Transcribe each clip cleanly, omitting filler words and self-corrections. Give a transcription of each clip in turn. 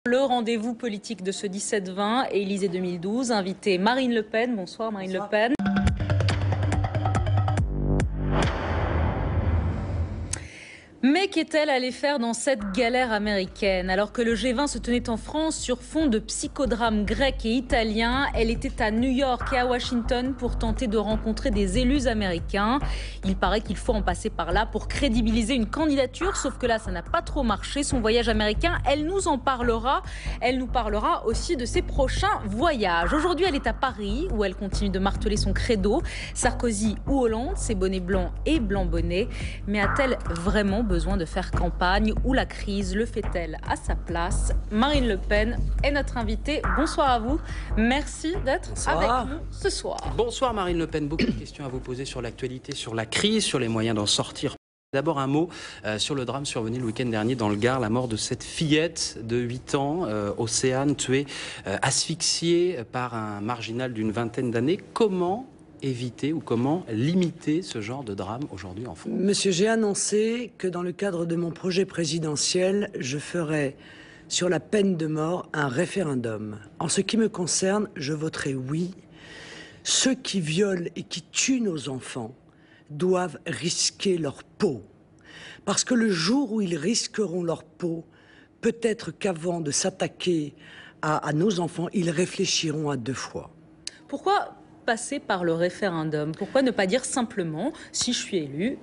Le rendez-vous politique de ce 17-20, Élysée 2012, invité Marine Le Pen. Bonsoir Marine Le Pen. Mais qu'est-elle allée faire dans cette galère américaine? Alors que le G20 se tenait en France sur fond de psychodrames grecs et italiens, elle était à New York et à Washington pour tenter de rencontrer des élus américains. Il paraît qu'il faut en passer par là pour crédibiliser une candidature, sauf que là, ça n'a pas trop marché. Son voyage américain, elle nous en parlera. Elle nous parlera aussi de ses prochains voyages. Aujourd'hui, elle est à Paris, où elle continue de marteler son credo. Sarkozy ou Hollande, c'est bonnet blanc et blanc bonnet. Mais a-t-elle vraiment besoin de faire campagne ou la crise le fait-elle à sa place? Marine Le Pen est notre invitée. Bonsoir à vous. Merci d'être avec nous ce soir. Bonsoir Marine Le Pen. Beaucoup de questions à vous poser sur l'actualité, sur la crise, sur les moyens d'en sortir. D'abord un mot sur le drame survenu le week-end dernier dans le Gard, la mort de cette fillette de 8 ans, Océane, tuée, asphyxiée par un marginal d'une vingtaine d'années. Comment éviter ou comment limiter ce genre de drame aujourd'hui en France? Monsieur, j'ai annoncé que dans le cadre de mon projet présidentiel, je ferai sur la peine de mort un référendum. En ce qui me concerne, je voterai oui. Ceux qui violent et qui tuent nos enfants doivent risquer leur peau. Parce que le jour où ils risqueront leur peau, peut-être qu'avant de s'attaquer à nos enfants, ils réfléchiront à 2 fois. Pourquoi passer par le référendum? Pourquoi ne pas dire simplement, si je suis élu,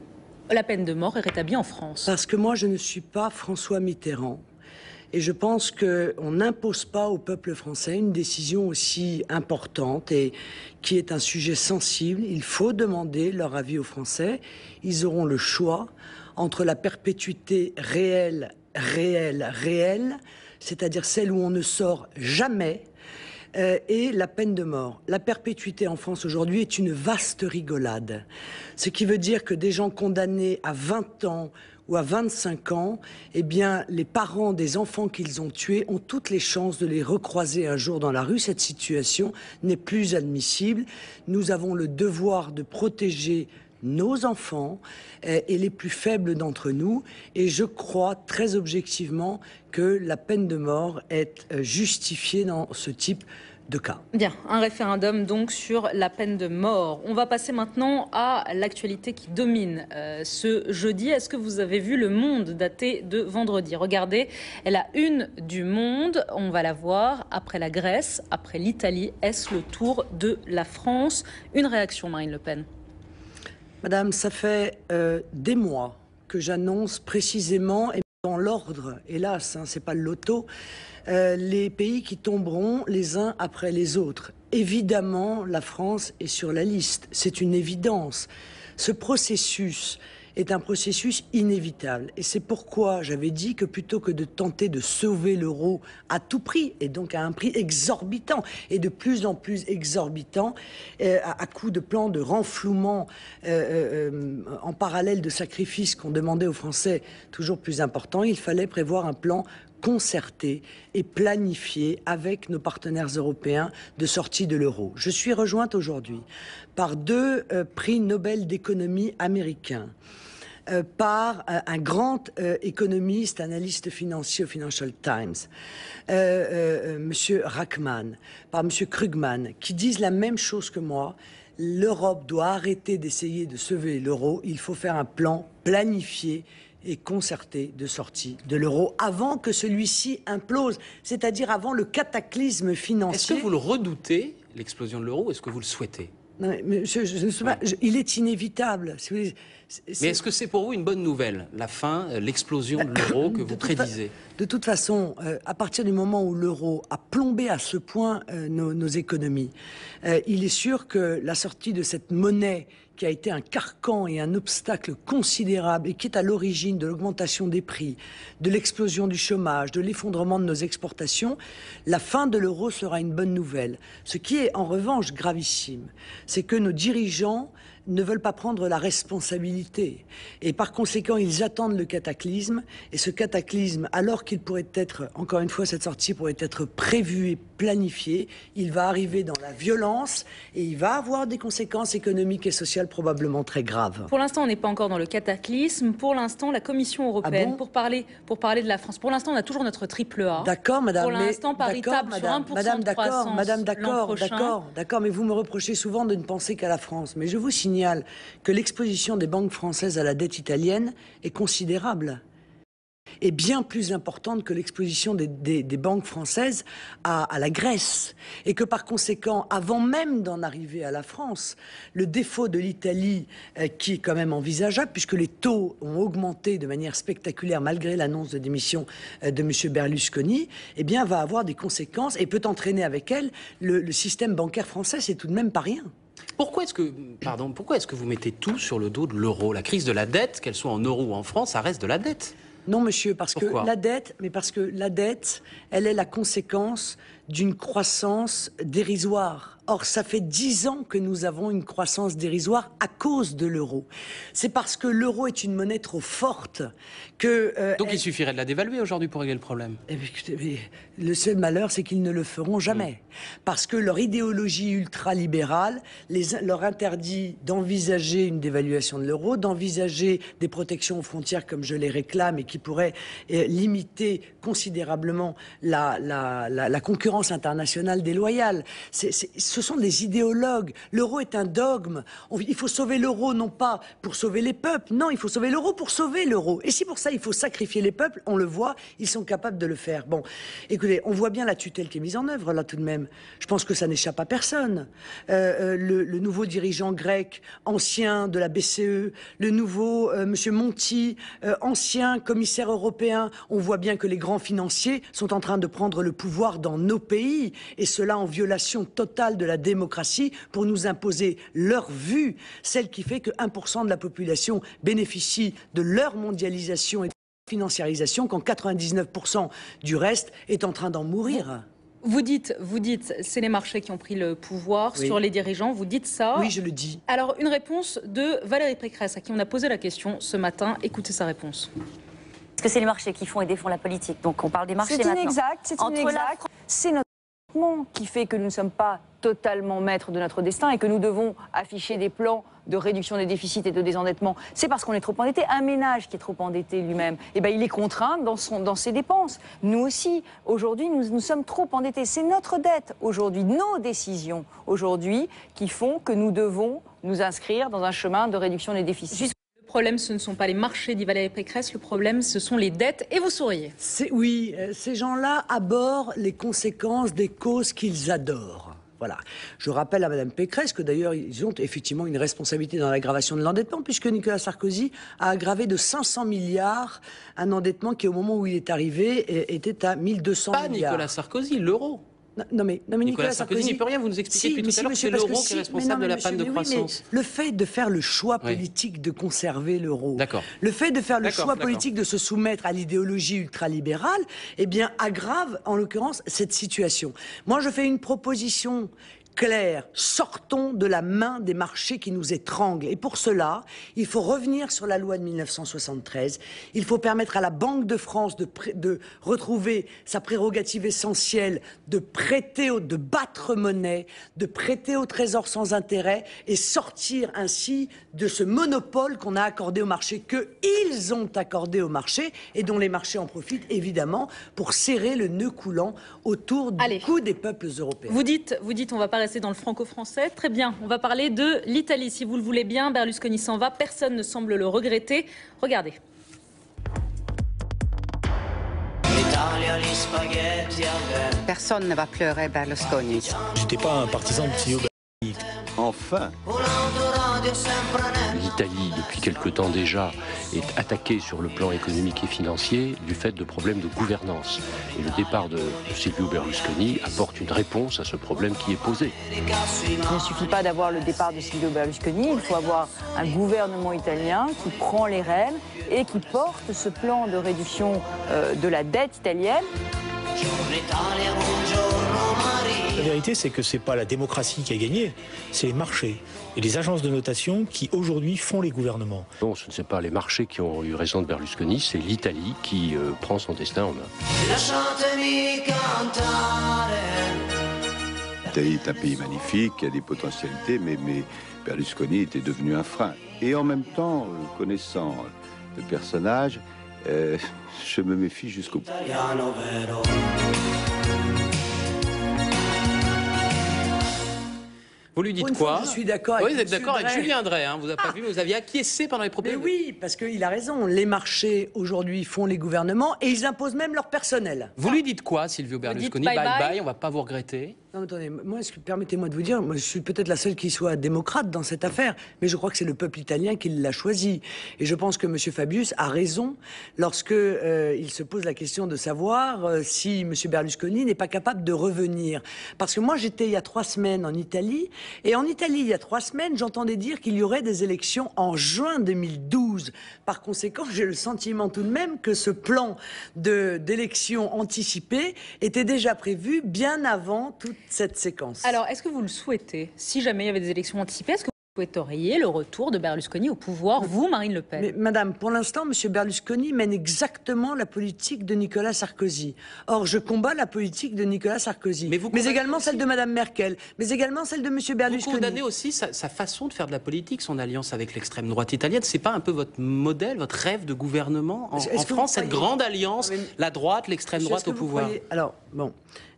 la peine de mort est rétablie en France? Parce que moi, je ne suis pas François Mitterrand. Et je pense qu'on n'impose pas au peuple français une décision aussi importante et qui est un sujet sensible. Il faut demander leur avis aux Français. Ils auront le choix entre la perpétuité réelle, c'est-à-dire celle où on ne sort jamais, et la peine de mort. La perpétuité en France aujourd'hui est une vaste rigolade. Ce qui veut dire que des gens condamnés à 20 ans ou à 25 ans, eh bien, les parents des enfants qu'ils ont tués ont toutes les chances de les recroiser un jour dans la rue. Cette situation n'est plus admissible. Nous avons le devoir de protéger nos enfants et les plus faibles d'entre nous. Et je crois très objectivement que la peine de mort est justifiée dans ce type de cas. Bien, un référendum donc sur la peine de mort. On va passer maintenant à l'actualité qui domine ce jeudi. Est-ce que vous avez vu Le Monde daté de vendredi? Regardez, la une du Monde, on va la voir. Après la Grèce, après l'Italie, est-ce le tour de la France? Une réaction, Marine Le Pen. Madame, ça fait des mois que j'annonce précisément, et dans l'ordre, hélas, c'est pas le loto, les pays qui tomberont les uns après les autres. Évidemment, la France est sur la liste, c'est une évidence. Ce processus est un processus inévitable. Et c'est pourquoi j'avais dit que plutôt que de tenter de sauver l'euro à tout prix, et donc à un prix exorbitant, et de plus en plus exorbitant, à coup de plans de renflouement en parallèle de sacrifices qu'on demandait aux Français toujours plus importants, il fallait prévoir un plan concerté et planifié avec nos partenaires européens de sortie de l'euro. Je suis rejointe aujourd'hui par 2 prix Nobel d'économie américains, par un grand économiste, analyste financier au Financial Times, Monsieur Rachman, par Monsieur Krugman, qui disent la même chose que moi. L'Europe doit arrêter d'essayer de sauver l'euro. Il faut faire un plan planifié et concerté de sortie de l'euro avant que celui-ci implose, c'est-à-dire avant le cataclysme financier. Est-ce que vous le redoutez, l'explosion de l'euro, ou est-ce que vous le souhaitez? Non, mais je ne sais pas, il est inévitable. Mais est-ce que c'est pour vous une bonne nouvelle, la fin, l'explosion de l'euro que vous prédisez? De toute façon, à partir du moment où l'euro a plombé à ce point nos économies, il est sûr que la sortie de cette monnaie qui a été un carcan et un obstacle considérable et qui est à l'origine de l'augmentation des prix, de l'explosion du chômage, de l'effondrement de nos exportations, la fin de l'euro sera une bonne nouvelle. Ce qui est en revanche gravissime, c'est que nos dirigeants ne veulent pas prendre la responsabilité. Et par conséquent, ils attendent le cataclysme. Et ce cataclysme, alors qu'il pourrait être, encore une fois, cette sortie pourrait être prévue et planifiée, il va arriver dans la violence et il va avoir des conséquences économiques et sociales probablement très graves. Pour l'instant, on n'est pas encore dans le cataclysme. Pour l'instant, la Commission européenne, pour parler de la France, pour l'instant, on a toujours notre triple A. D'accord, madame. Pour l'instant, Paris table sur 1% de croissance. Madame, d'accord, mais vous me reprochez souvent de ne penser qu'à la France. Mais je vous signale que l'exposition des banques françaises à la dette italienne est considérable. Est bien plus importante que l'exposition des banques françaises à la Grèce. Et que par conséquent, avant même d'en arriver à la France, le défaut de l'Italie, qui est quand même envisageable, puisque les taux ont augmenté de manière spectaculaire malgré l'annonce de démission de M. Berlusconi, eh bien, va avoir des conséquences et peut entraîner avec elle le système bancaire français. C'est tout de même pas rien. Pourquoi est-ce que vous mettez tout sur le dos de l'euro? La crise de la dette, qu'elle soit en euro ou en France, ça reste de la dette. Non, monsieur, parce que Pourquoi? parce que la dette, elle est la conséquence d'une croissance dérisoire. Or, ça fait 10 ans que nous avons une croissance dérisoire à cause de l'euro. C'est parce que l'euro est une monnaie trop forte que... Donc il suffirait de la dévaluer aujourd'hui pour régler le problème. Eh bien, écoutez, le seul malheur, c'est qu'ils ne le feront jamais. Parce que leur idéologie ultralibérale leur interdit d'envisager une dévaluation de l'euro, d'envisager des protections aux frontières comme je les réclame et qui pourraient limiter considérablement la concurrence internationale déloyale. Ce sont des idéologues. L'euro est un dogme. Il faut sauver l'euro, non pas pour sauver les peuples. Non, il faut sauver l'euro pour sauver l'euro. Et si pour ça, il faut sacrifier les peuples, on le voit, ils sont capables de le faire. Bon, écoutez, on voit bien la tutelle qui est mise en œuvre, là, tout de même. Je pense que ça n'échappe à personne. Le nouveau dirigeant grec, ancien de la BCE, le nouveau monsieur Monti, ancien commissaire européen, on voit bien que les grands financiers sont en train de prendre le pouvoir dans nos pays, et cela en violation totale de la démocratie pour nous imposer leur vue, celle qui fait que 1% de la population bénéficie de leur mondialisation et de leur financiarisation, quand 99% du reste est en train d'en mourir. Vous dites, c'est les marchés qui ont pris le pouvoir sur les dirigeants, vous dites ça. Oui, je le dis. Alors, une réponse de Valérie Pécresse, à qui on a posé la question ce matin. Écoutez sa réponse. Parce que c'est les marchés qui font et défont la politique. Donc on parle des marchés maintenant. C'est inexact. C'est notre qui fait que nous ne sommes pas totalement maîtres de notre destin et que nous devons afficher des plans de réduction des déficits et de désendettement. C'est parce qu'on est trop endetté. Un ménage qui est trop endetté lui-même, eh ben, il est contraint dans ses dépenses. Nous aussi, aujourd'hui, nous sommes trop endettés. C'est notre dette aujourd'hui, nos décisions aujourd'hui qui font que nous devons nous inscrire dans un chemin de réduction des déficits. Le problème, ce ne sont pas les marchés, dit Valérie Pécresse, le problème, ce sont les dettes, et vous souriez. Oui, ces gens-là abordent les conséquences des causes qu'ils adorent. Voilà. Je rappelle à Mme Pécresse que d'ailleurs, ils ont effectivement une responsabilité dans l'aggravation de l'endettement, puisque Nicolas Sarkozy a aggravé de 500 milliards un endettement qui, au moment où il est arrivé, était à 1200 milliards. Pas Nicolas Sarkozy, l'euro. Non mais Nicolas Sarkozy n'y peut rien, vous nous expliquez depuis tout à l'heure que c'est l'euro qui est responsable de la panne de croissance. Le fait de faire le choix politique de conserver l'euro, le fait de faire le choix politique de se soumettre à l'idéologie ultralibérale, eh bien aggrave en l'occurrence cette situation. Moi je fais une proposition clair, sortons de la main des marchés qui nous étranglent. Et pour cela, il faut revenir sur la loi de 1973. Il faut permettre à la Banque de France de retrouver sa prérogative essentielle de prêter, de battre monnaie, de prêter au trésor sans intérêt et sortir ainsi de ce monopole qu'on a accordé au marché, qu'ils ont accordé au marché et dont les marchés en profitent évidemment pour serrer le nœud coulant autour du cou des peuples européens. Vous dites, on va pas rester dans le franco-français. Très bien, on va parler de l'Italie. Si vous le voulez bien, Berlusconi s'en va. Personne ne semble le regretter. Regardez. Personne ne va pleurer Berlusconi. J'étais pas un partisan de Silvio Berlusconi. Enfin. L'Italie, depuis quelque temps déjà, est attaquée sur le plan économique et financier du fait de problèmes de gouvernance. Et le départ de Silvio Berlusconi apporte une réponse à ce problème qui est posé. Il ne suffit pas d'avoir le départ de Silvio Berlusconi, il faut avoir un gouvernement italien qui prend les rênes et qui porte ce plan de réduction de la dette italienne. vérité, c'est que c'est pas la démocratie qui a gagné, c'est les marchés et les agences de notation qui aujourd'hui font les gouvernements. Non, ce ne sont pas les marchés qui ont eu raison de Berlusconi, c'est l'Italie qui prend son destin en main. L'Italie est un pays magnifique, qui a des potentialités, mais Berlusconi était devenu un frein. Et en même temps, connaissant le personnage, je me méfie jusqu'au bout. Vous lui dites quoi? Je suis d'accord. Oui, vous êtes d'accord avec Julien Drey, hein, vous n'avez pas vu, mais vous aviez acquiescé pendant les propos. Mais oui, parce qu'il a raison. Les marchés, aujourd'hui, font les gouvernements et ils imposent même leur personnel. Vous lui dites quoi, Silvio Berlusconi? bye Bye bye. bye, on va pas vous regretter. Non, attendez, moi, permettez-moi de vous dire, moi, je suis peut-être la seule qui soit démocrate dans cette affaire, mais je crois que c'est le peuple italien qui l'a choisi. Et je pense que M. Fabius a raison lorsque il se pose la question de savoir si M. Berlusconi n'est pas capable de revenir. Parce que moi, j'étais il y a 3 semaines en Italie, et en Italie, il y a 3 semaines, j'entendais dire qu'il y aurait des élections en juin 2012. Par conséquent, j'ai le sentiment tout de même que ce plan d'élection anticipée était déjà prévu bien avant toute cette séquence. Alors, est-ce que vous le souhaitez? Si jamais il y avait des élections anticipées, est-ce que vous souhaiteriez le retour de Berlusconi au pouvoir, vous, Marine Le Pen? Mais, madame, pour l'instant, M. Berlusconi mène exactement la politique de Nicolas Sarkozy. Or, je combats la politique de Nicolas Sarkozy, mais également celle de Mme Merkel, mais également celle de M. Berlusconi. Vous condamnez aussi sa façon de faire de la politique, son alliance avec l'extrême droite italienne. C'est pas un peu votre modèle, votre rêve de gouvernement en France, cette grande alliance, la droite, l'extrême droite au pouvoir? Alors, bon,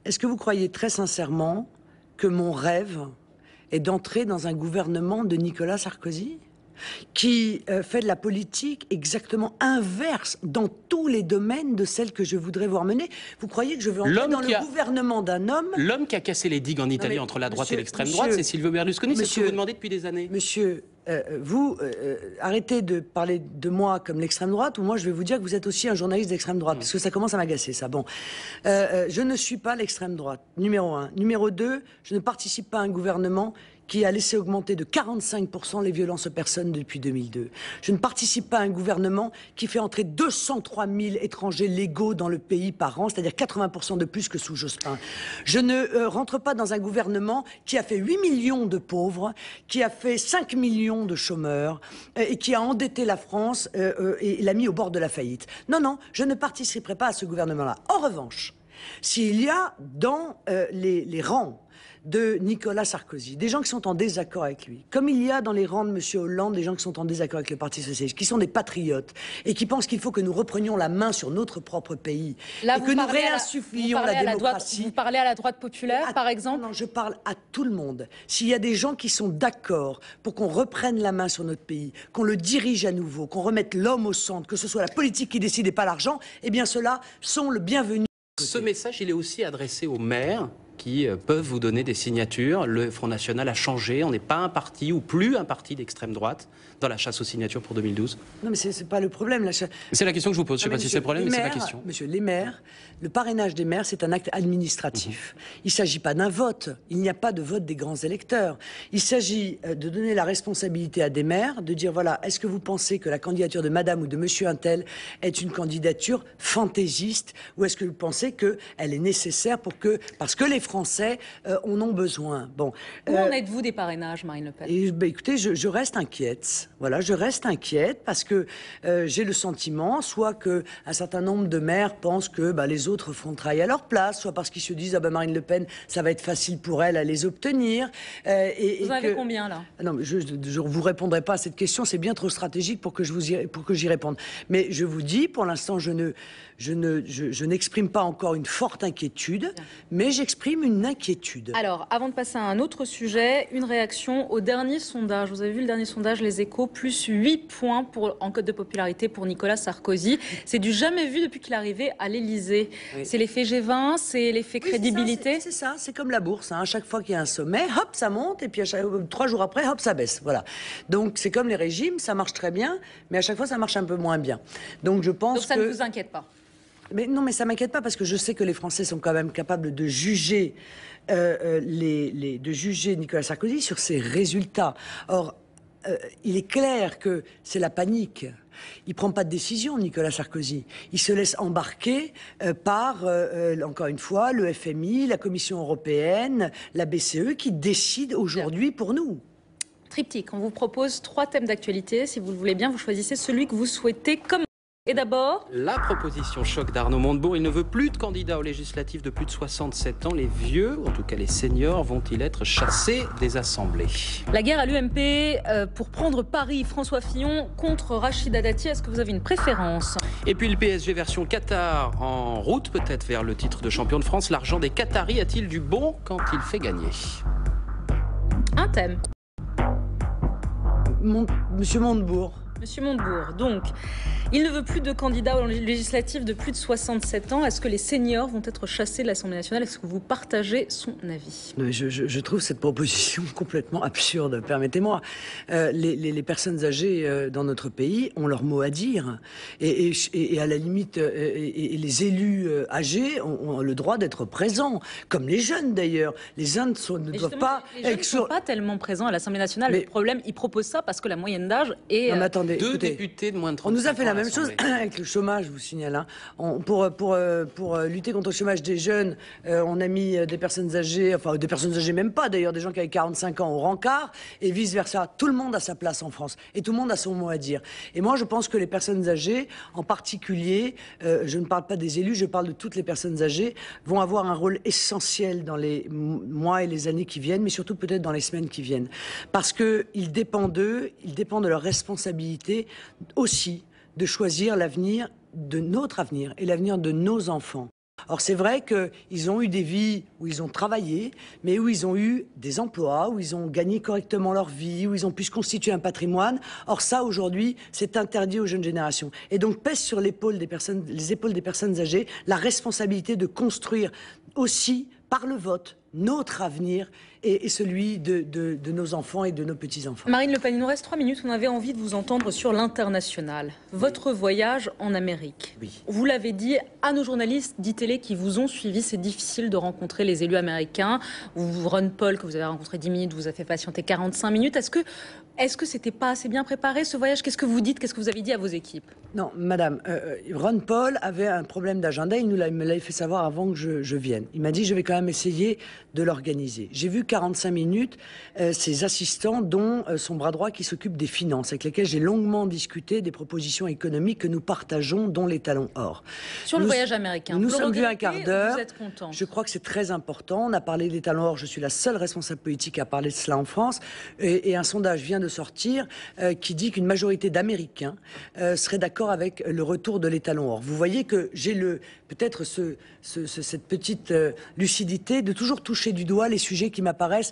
est-ce que vous croyez très sincèrement que mon rêve est d'entrer dans un gouvernement de Nicolas Sarkozy qui fait de la politique exactement inverse dans tous les domaines de celle que je voudrais voir mener? Vous croyez que je veux entrer dans le gouvernement d'un homme? L'homme qui a cassé les digues en Italie entre la droite et l'extrême droite, c'est Silvio Berlusconi, c'est ce que vous demandez depuis des années. Monsieur, vous arrêtez de parler de moi comme l'extrême droite, ou moi je vais vous dire que vous êtes aussi un journaliste d'extrême droite, parce que ça commence à m'agacer, ça. Bon, je ne suis pas l'extrême droite, numéro 1. Numéro 2, je ne participe pas à un gouvernement qui a laissé augmenter de 45% les violences aux personnes depuis 2002. Je ne participe pas à un gouvernement qui fait entrer 203 000 étrangers légaux dans le pays par an, c'est-à-dire 80% de plus que sous Jospin. Je ne rentre pas dans un gouvernement qui a fait 8 millions de pauvres, qui a fait 5 millions de chômeurs et qui a endetté la France et l'a mis au bord de la faillite. Non, non, je ne participerai pas à ce gouvernement-là. En revanche, s'il y a dans les rangs de Nicolas Sarkozy, des gens qui sont en désaccord avec lui, comme il y a dans les rangs de M. Hollande des gens qui sont en désaccord avec le Parti socialiste, qui sont des patriotes et qui pensent qu'il faut que nous reprenions la main sur notre propre pays là, et que nous réinsufflions la démocratie. Vous parlez à la droite populaire, par exemple? Non, je parle à tout le monde. S'il y a des gens qui sont d'accord pour qu'on reprenne la main sur notre pays, qu'on le dirige à nouveau, qu'on remette l'homme au centre, que ce soit la politique qui décide et pas l'argent, eh bien ceux-là sont le bienvenu. Ce message, il est aussi adressé aux maires qui peuvent vous donner des signatures. Le Front National a changé. On n'est pas un parti ou plus un parti d'extrême droite dans la chasse aux signatures pour 2012. Non, mais c'est pas le problème. C'est la question que je vous pose. Je ne sais pas si c'est le problème, mais c'est la question. Monsieur, les maires, le parrainage des maires, c'est un acte administratif. Il ne s'agit pas d'un vote. Il n'y a pas de vote des grands électeurs. Il s'agit de donner la responsabilité à des maires, de dire, voilà, est-ce que vous pensez que la candidature de madame ou de monsieur Untel est une candidature fantaisiste, ou est-ce que vous pensez qu'elle est nécessaire parce que les Français en ont besoin. Bon. Où en êtes-vous des parrainages, Marine Le Pen? Écoutez, je reste inquiète. Voilà, je reste inquiète parce que j'ai le sentiment, soit qu'un certain nombre de maires pensent que les autres font le travail à leur place, soit parce qu'ils se disent Marine Le Pen, ça va être facile pour elle à les obtenir. Vous en avez combien là? Non, mais je ne vous répondrai pas à cette question, c'est bien trop stratégique pour que j'y réponde. Mais je vous dis, pour l'instant, je n'exprime pas encore une forte inquiétude, mais j'exprime une inquiétude. Alors, avant de passer à un autre sujet, une réaction au dernier sondage. Vous avez vu le dernier sondage, Les Échos, plus 8 points en cote de popularité pour Nicolas Sarkozy. C'est du jamais vu depuis qu'il est arrivé à l'Élysée. Oui. C'est l'effet G20, c'est l'effet crédibilité. C'est ça, c'est comme la bourse. Hein. À chaque fois qu'il y a un sommet, hop, ça monte, et puis 3 jours après, hop, ça baisse. Voilà. Donc, c'est comme les régimes, ça marche très bien, mais à chaque fois, ça marche un peu moins bien. Donc, je pense Donc, ça ne vous inquiète pas? Mais non, mais ça m'inquiète pas parce que je sais que les Français sont quand même capables de juger, de juger Nicolas Sarkozy sur ses résultats. Or, il est clair que c'est la panique. Il prend pas de décision, Nicolas Sarkozy. Il se laisse embarquer par, encore une fois, le FMI, la Commission européenne, la BCE, qui décident aujourd'hui pour nous. Triptyque, on vous propose 3 thèmes d'actualité. Si vous le voulez bien, vous choisissez celui que vous souhaitez commencer. Et d'abord, la proposition choc d'Arnaud Montebourg. Il ne veut plus de candidats aux législatives de plus de 67 ans. Les vieux, en tout cas les seniors, vont-ils être chassés des assemblées? La guerre à l'UMP pour prendre Paris. François Fillon contre Rachida Dati. Est-ce que vous avez une préférence? Et puis le PSG version Qatar, en route peut-être vers le titre de champion de France. L'argent des Qataris a-t-il du bon quand il fait gagner? Un thème. Monsieur Montebourg. Monsieur Montebourg, donc, il ne veut plus de candidats aux législatives de plus de 67 ans. Est-ce que les seniors vont être chassés de l'Assemblée nationale? Est-ce que vous partagez son avis? Je trouve cette proposition complètement absurde, permettez-moi. Les personnes âgées dans notre pays ont leur mot à dire. Et à la limite, les élus âgés ont le droit d'être présents, comme les jeunes d'ailleurs. Les jeunes ne doivent pas... Les jeunes ne sont pas tellement présents à l'Assemblée nationale. Le problème, ils proposent ça parce que la moyenne d'âge est... Non, mais attendez, deux députés de moins de 35 ans. On nous a fait la même chose avec le chômage, je vous signale. Hein. Pour lutter contre le chômage des jeunes, on a mis des personnes âgées, enfin des personnes âgées même pas d'ailleurs, des gens qui avaient 45 ans au rencard, et vice-versa. Tout le monde a sa place en France, et tout le monde a son mot à dire. Et moi, je pense que les personnes âgées, en particulier, je ne parle pas des élus, je parle de toutes les personnes âgées, vont avoir un rôle essentiel dans les mois et les années qui viennent, mais surtout peut-être dans les semaines qui viennent. Parce qu'ils dépendent d'eux, ils dépendent de leur responsabilité aussi de choisir l'avenir de notre avenir et l'avenir de nos enfants. Or, c'est vrai qu'ils ont eu des vies où ils ont travaillé, mais où ils ont eu des emplois, où ils ont gagné correctement leur vie, où ils ont pu se constituer un patrimoine. Or, ça, aujourd'hui, c'est interdit aux jeunes générations. Et donc, pèse sur les épaules des personnes âgées la responsabilité de construire aussi, par le vote, notre avenir et celui de nos enfants et de nos petits-enfants. Marine Le Pen, il nous reste 3 minutes. On avait envie de vous entendre sur l'international. Votre voyage en Amérique. Oui. Vous l'avez dit à nos journalistes d'ITélé qui vous ont suivi, c'est difficile de rencontrer les élus américains. Ron Paul, que vous avez rencontré 10 minutes, vous a fait patienter 45 minutes. Est-ce que c'était pas assez bien préparé ce voyage? Qu'est-ce que vous dites? Qu'est-ce que vous avez dit à vos équipes? Non, madame, Ron Paul avait un problème d'agenda. Il me l'avait fait savoir avant que je vienne. Il m'a dit, je vais quand même essayer de l'organiser. J'ai vu 45 minutes ses assistants, dont son bras droit qui s'occupe des finances, avec lesquels j'ai longuement discuté des propositions économiques que nous partageons, dont les talons or. Sur le voyage américain, nous sommes vus un quart d'heure. Vous êtes content? Je crois que c'est très important. On a parlé des talons or. Je suis la seule responsable politique à parler de cela en France. Et un sondage vient de sortir qui dit qu'une majorité d'Américains seraient d'accord avec le retour de l'étalon or. Vous voyez que j'ai peut-être cette petite lucidité de toujours toucher du doigt les sujets qui m'apparaissent,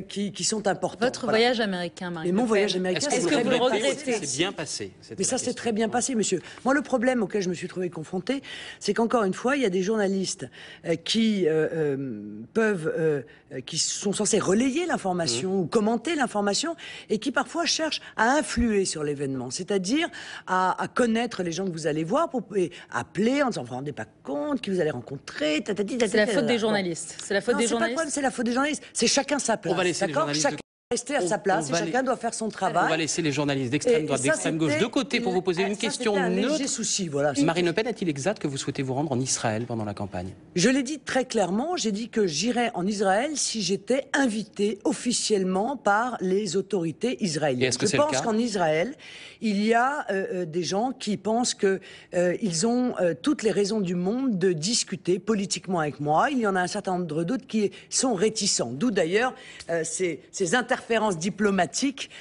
qui sont importants. Votre voyage américain, Marine. Et mon voyage américain, est-ce que vous le regrettez? C'est bien passé. Mais ça s'est très bien passé, monsieur. Moi, le problème auquel je me suis trouvé confronté, c'est qu'encore une fois, il y a des journalistes qui sont censés relayer l'information ou commenter l'information et qui parfois cherchent à influer sur l'événement, c'est-à-dire à connaître les gens que vous allez voir et appeler en disant vous ne vous rendez pas compte qui vous allez rencontrer. C'est la faute des journalistes. C'est la faute des journalistes. C'est la faute des journalistes. C'est chacun sa place. On va laisser les journalistes rester à sa place et chacun doit faire son travail. On va laisser les journalistes d'extrême droite, d'extrême gauche de côté pour vous poser une question neutre. Souci, voilà. Marine Le Pen, est-il exact que vous souhaitez vous rendre en Israël pendant la campagne? Je l'ai dit très clairement, j'ai dit que j'irais en Israël si j'étais invité officiellement par les autorités israéliennes. Je pense qu'en Israël, il y a des gens qui pensent qu'ils ont toutes les raisons du monde de discuter politiquement avec moi. Il y en a un certain nombre d'autres qui sont réticents. D'où d'ailleurs ces interférences diplomatiques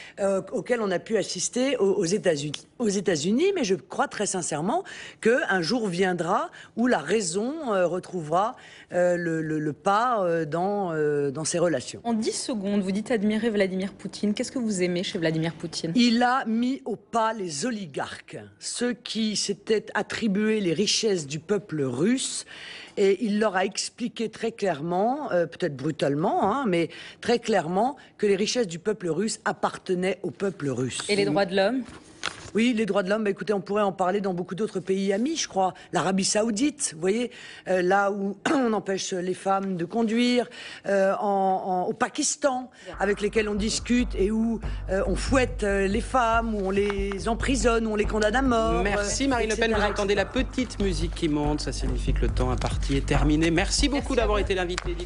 auxquelles on a pu assister aux États-Unis. Mais je crois très sincèrement qu'un jour viendra où la raison retrouvera le pas dans ces relations. En 10 secondes, vous dites admirer Vladimir Poutine. Qu'est-ce que vous aimez chez Vladimir Poutine? Il a mis au pas les oligarques, ceux qui s'étaient attribués les richesses du peuple russe. Et il leur a expliqué très clairement, peut-être brutalement, mais très clairement, que les richesses du peuple russe appartenaient au peuple russe. Et les droits de l'homme? Oui, les droits de l'homme, écoutez, on pourrait en parler dans beaucoup d'autres pays amis, je crois. L'Arabie Saoudite, vous voyez, là où on empêche les femmes de conduire, au Pakistan, avec lesquels on discute et où on fouette les femmes, où on les emprisonne, où on les condamne à mort. Merci Marine Le Pen, vous entendez la petite musique qui monte, ça signifie que le temps imparti est terminé. Merci beaucoup d'avoir été l'invité.